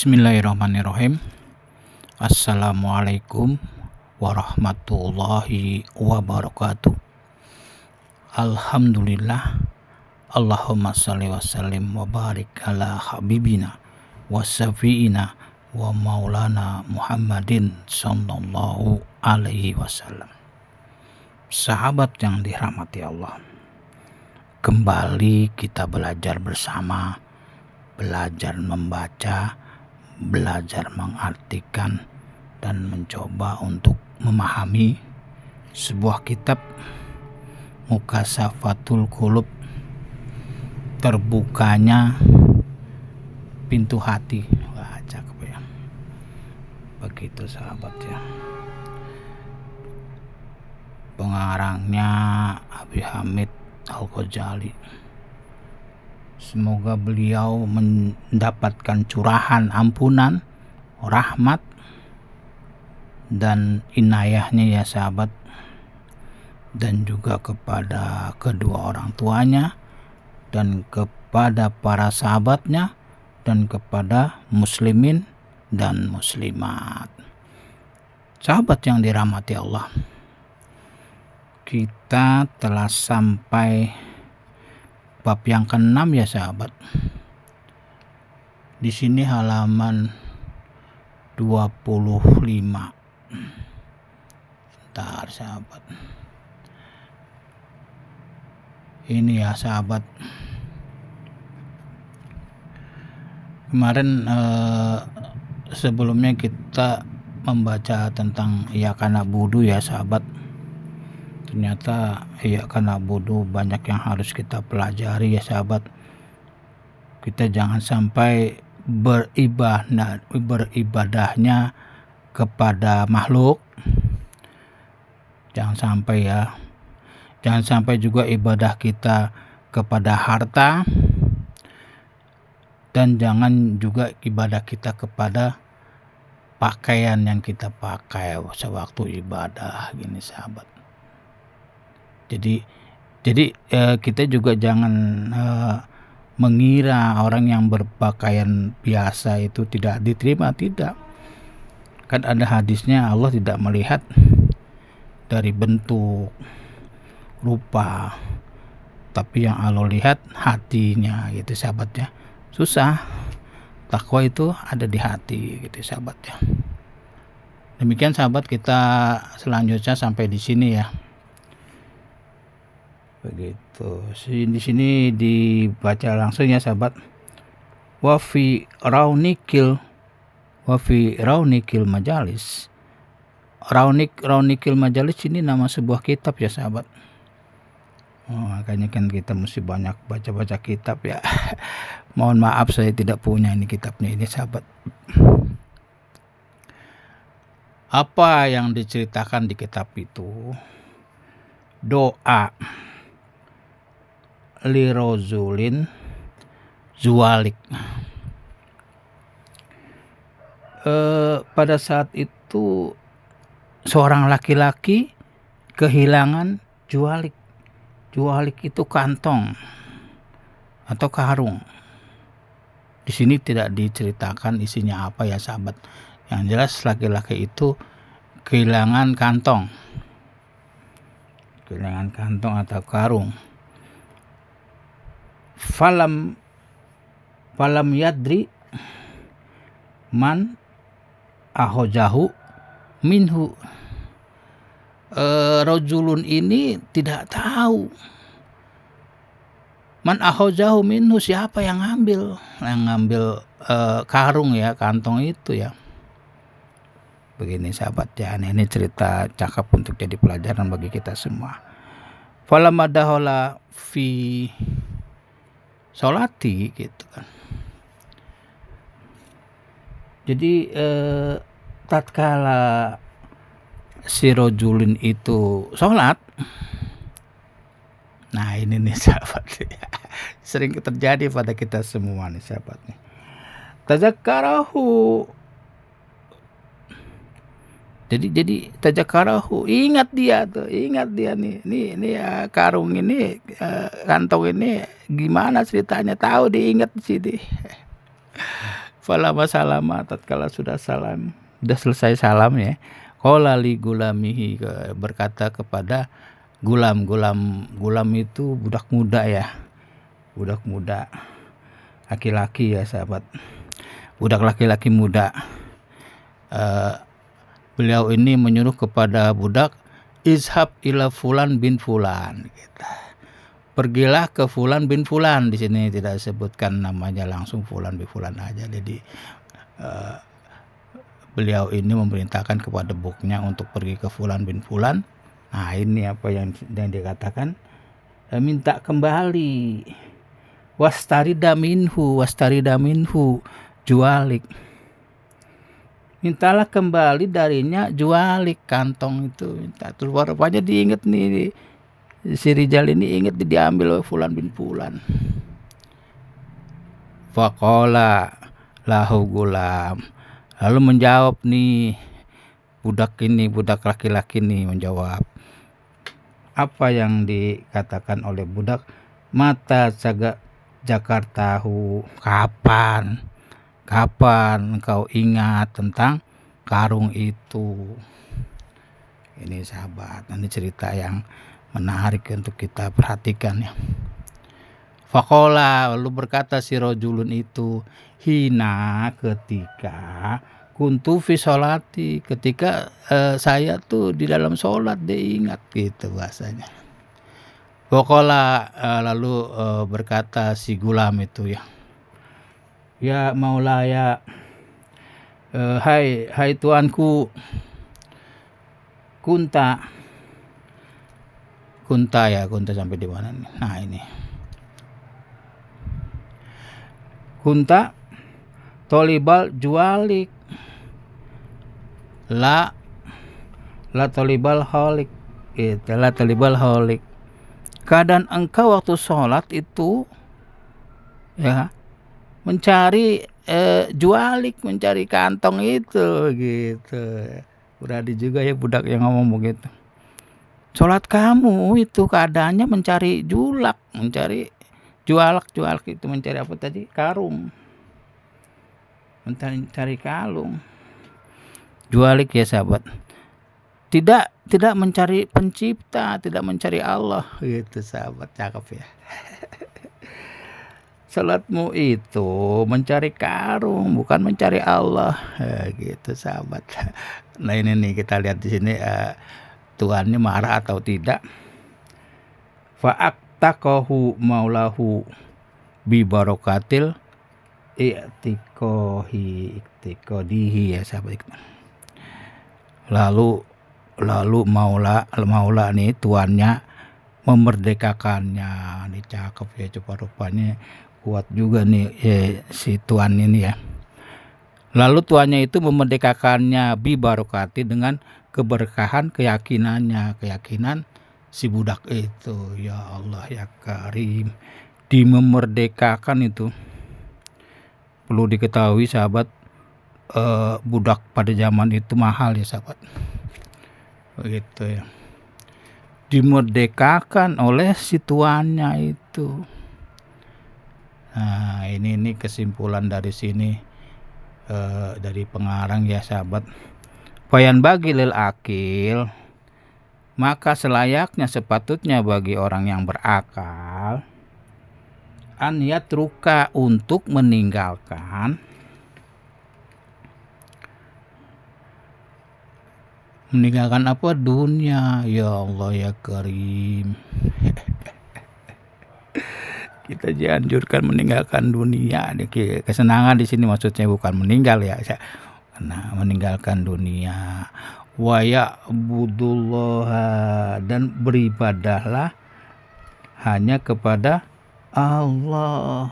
Bismillahirrahmanirrahim. Assalamualaikum warahmatullahi wabarakatuh. Alhamdulillah. Allahumma salli wa sallim wa barik ala habibina wa syafi'ina wa maulana Muhammadin sallallahu alaihi wasallam. Sahabat yang dirahmati Allah, kembali kita belajar bersama, belajar membaca, belajar mengartikan, dan mencoba untuk memahami sebuah kitab Mukashafatul Qulub, terbukanya pintu hati. Wah, cakep ya. Begitu sahabat ya. Pengarangnya Abi Hamid Al-Ghazali. Semoga beliau mendapatkan curahan ampunan, rahmat, dan inayahnya ya sahabat, dan juga kepada kedua orang tuanya, dan kepada para sahabatnya, dan kepada muslimin dan muslimat. Sahabat yang dirahmati Allah, kita telah sampai bab yang ke-6 ya sahabat. Di sini halaman 25. Bentar sahabat. Ini ya sahabat. Kemarin sebelumnya kita membaca tentang Iyyaka na'budu ya sahabat. Ternyata Iyyaka na'budu banyak yang harus kita pelajari ya sahabat. Kita jangan sampai beribadahnya kepada makhluk. Jangan sampai ya. Jangan sampai juga ibadah kita kepada harta. Dan jangan juga ibadah kita kepada pakaian yang kita pakai sewaktu ibadah gini sahabat. Jadi kita juga jangan mengira orang yang berpakaian biasa itu tidak diterima, tidak. Kan ada hadisnya, Allah tidak melihat dari bentuk, rupa, tapi yang Allah lihat hatinya gitu sahabat ya. Susah. Takwa itu ada di hati gitu sahabat ya. Demikian sahabat, kita selanjutnya sampai di sini ya. Begitu. Di sini dibaca langsung ya sahabat. Wa fi raunikil majalis. Raunikil majalis ini nama sebuah kitab ya sahabat. Makanya kan kita mesti banyak baca-baca kitab ya. Mohon maaf saya tidak punya ini kitabnya ini sahabat. Apa yang diceritakan di kitab itu? Doa lirozulin zualik. Pada saat itu seorang laki-laki kehilangan jualik. Jualik itu kantong atau karung. Di sini tidak diceritakan isinya apa ya sahabat. Yang jelas laki-laki itu kehilangan kantong. Kehilangan kantong atau karung. Falam yadri man ahojahu minhu. Rajulun ini tidak tahu man ahojahu minhu, siapa yang ngambil karung ya, kantong itu ya. Begini sahabat ya, ini cerita cakep untuk jadi pelajaran bagi kita semua. Falamadahola fi sholati gitu kan. Jadi tatkala si rojulin itu sholat, nah ini nih sahabat ya, sering terjadi pada kita semua nih sahabat nih. Tazakarahu. Jadi tajakarahu, ingat dia nih ya, karung ini, kantong ini gimana ceritanya, tahu diingat di sini. Falama salama, tatkala sudah selesai salam ya. Qala li gulamihi, berkata kepada gulam. Gulam itu budak muda ya. Budak muda laki-laki ya sahabat. Budak laki-laki muda. Beliau ini menyuruh kepada budak, izhab ila fulan bin fulan gitu. Pergilah ke fulan bin fulan. Di sini tidak disebutkan namanya langsung, fulan bin fulan aja. Jadi beliau ini memerintahkan kepada buknya untuk pergi ke fulan bin fulan. Nah, ini apa yang dikatakan, minta kembali. Wastarida minhu jualik. Mintalah kembali darinya jualik, kantong itu minta. Terus rupanya diingat nih, si Rijal ini ingat diambil oleh fulan bin fulan. Faqala lahu gulam, lalu menjawab nih budak laki-laki nih menjawab. Apa yang dikatakan oleh budak? Mata Jakartahu, kapan engkau ingat tentang karung itu? Ini sahabat, ini cerita yang menarik untuk kita perhatikan ya. Faqala, lalu berkata si rajulun itu, hina, ketika kuntu fi sholati, ketika saya tuh di dalam sholat, dia ingat gitu bahasanya. Faqala, lalu berkata si gulam itu ya, ya maulaya, hai tuanku, kunta sampai di mana nih? Nah ini, kunta tolibal jualik, la tolibal holik, la tolibal holik. Keadaan engkau waktu sholat itu ya mencari jualik, mencari kantong itu gitu. Berarti juga ya budak yang ngomong begitu. Sholat kamu itu keadaannya mencari julak, mencari jualak itu, mencari apa tadi? Karung. Mencari kalung. Jualik ya sahabat. Tidak mencari pencipta, tidak mencari Allah gitu sahabat, cakep ya. Salatmu itu mencari karung, bukan mencari Allah gitu sahabat. Nah ini nih kita lihat di sini tuannya marah atau tidak. Fa'aktaqahu maulahu bi barokatil i'tiqadihi ya sahabat. Lalu maula nih tuannya memerdekakannya. Ini cakep ya, coba rupanya kuat juga nih si tuan ini ya. Lalu tuannya itu memerdekakannya bi barokati, dengan keberkahan keyakinan si budak itu. Ya Allah ya Karim, dimemerdekakan itu. Perlu diketahui sahabat, budak pada zaman itu mahal ya sahabat. Begitu ya. Dimerdekakan oleh si tuannya itu. Nah, ini kesimpulan dari sini, dari pengarang ya sahabat. Bayan bagi lil akil, maka selayaknya sepatutnya bagi orang yang berakal, an yatruka, untuk meninggalkan apa? Dunia. Ya Allah ya Karim. Kita dianjurkan meninggalkan dunia. Kesenangan di sini maksudnya bukan meninggal ya, karena meninggalkan dunia. Wa ya'budullaha, dan beribadahlah hanya kepada Allah.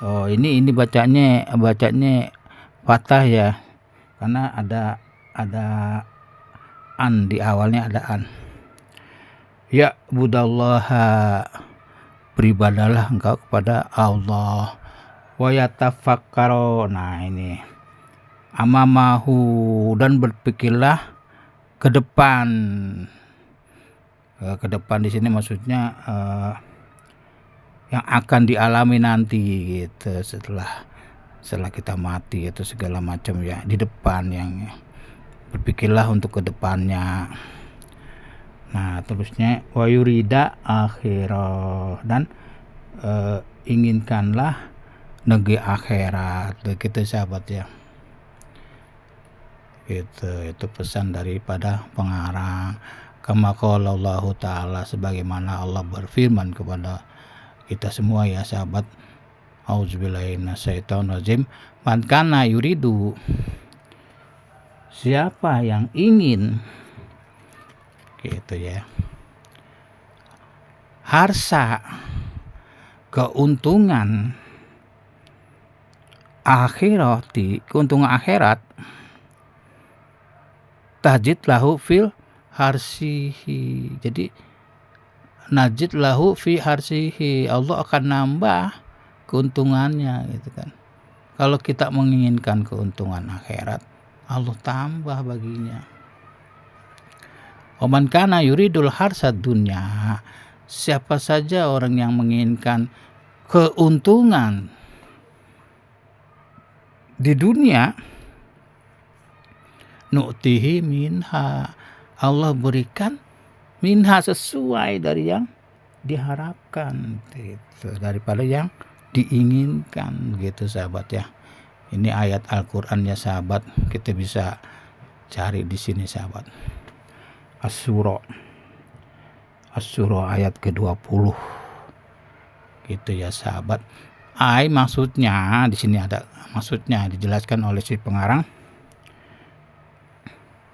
Oh ini bacanya fathah ya, karena ada an di awalnya, ada an. Ya budallaha, beribadalah engkau kepada Allah. Wa yatafakkaro, nah ini amamahu, dan berpikirlah ke depan. Ke depan di sini maksudnya yang akan dialami nanti gitu, setelah setelah kita mati itu segala macam ya di depan, yang berpikirlah untuk kedepannya. Nah terusnya wa yurida akhirah, dan inginkanlah negeri akhirat begitu sahabat ya. Itu pesan daripada pengarang. Kama qala Allah Ta'ala, sebagaimana Allah berfirman kepada kita semua ya sahabat. Auzubillahi minasyaitonirrajim. Man kana yuridu, siapa yang ingin gitu ya, harsa, keuntungan akhirati, keuntungan akhirat, tajid lahu fil harsihi. Jadi najid lahu fi harsihi, Allah akan nambah keuntungannya gitu kan. Kalau kita menginginkan keuntungan akhirat, Allah tambah baginya. Oman kana yuridul harsad dunya, siapa saja orang yang menginginkan keuntungan di dunia, nu'tihi minha, Allah berikan minha, sesuai dari yang diharapkan gitu, daripada yang diinginkan gitu sahabat ya. Ini ayat Al-Qur'an ya sahabat, kita bisa cari di sini sahabat. Asy-Syura ayat ke-20 gitu ya sahabat. Maksudnya di sini ada maksudnya dijelaskan oleh si pengarang.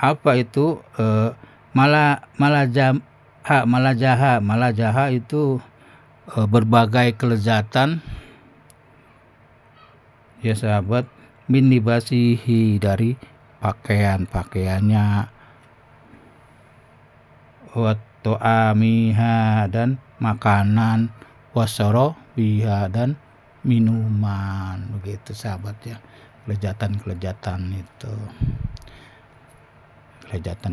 Apa itu malajaha itu berbagai kelezatan ya sahabat, min libasihi, dari pakaiannya, wa ta'amiha, dan makanan, wasorobiha, dan minuman begitu sahabat ya. Kelezatan itu,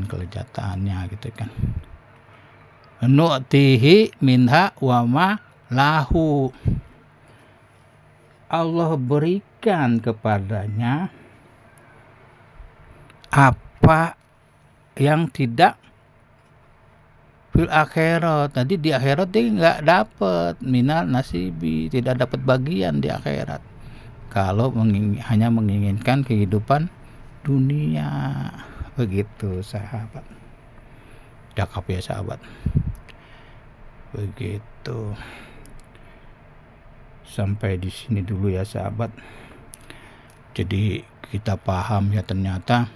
kelezatannya gitu kan. Nu'tihi minha wa ma lahu, Allah berikan kepadanya apa yang tidak fil akhirat. Tadi di akhirat dia nggak dapat minal nasibi, tidak dapat bagian di akhirat kalau hanya menginginkan kehidupan dunia begitu sahabat. Cakap ya sahabat, begitu. Sampai di sini dulu ya sahabat. Jadi kita paham ya, ternyata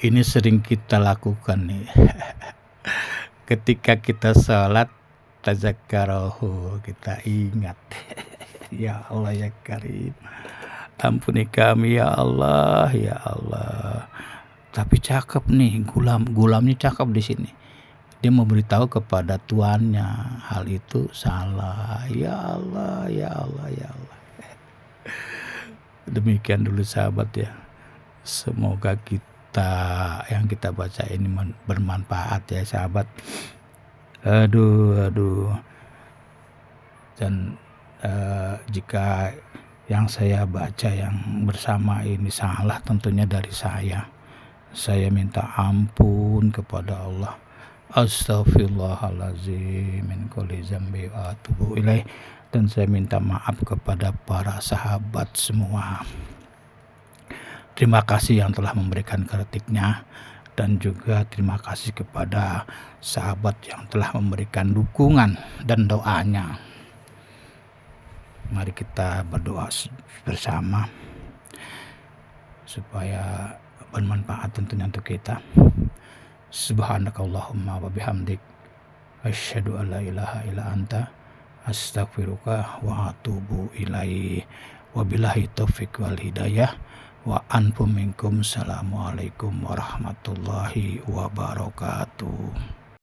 ini sering kita lakukan nih. Ketika kita sholat, tazakkarahu, kita ingat. Ya Allah ya Karim, ampuni kami ya Allah, ya Allah. Tapi cakep nih, gulamnya cakep di sini. Dia memberitahu kepada tuannya hal itu salah. Ya Allah, ya Allah, ya Allah. Demikian dulu sahabat ya. Semoga yang kita baca ini bermanfaat ya sahabat. Aduh. Dan jika yang saya baca yang bersama ini salah, tentunya dari saya minta ampun kepada Allah. Astaghfirullahaladzim min kulli dzambi wa atubu ilaih. Dan saya minta maaf kepada para sahabat semua. Terima kasih yang telah memberikan kritiknya, dan juga terima kasih kepada sahabat yang telah memberikan dukungan dan doanya. Mari kita berdoa bersama supaya bermanfaat tentunya untuk kita. Subhanakallahumma wa bihamdik, asyhadu an la ilaha illa anta, astaghfiruka wa atubu ilaih. Wabillahi taufiq wal hidayah, wa anfum minkum. Assalamualaikum warahmatullahi wabarakatuh.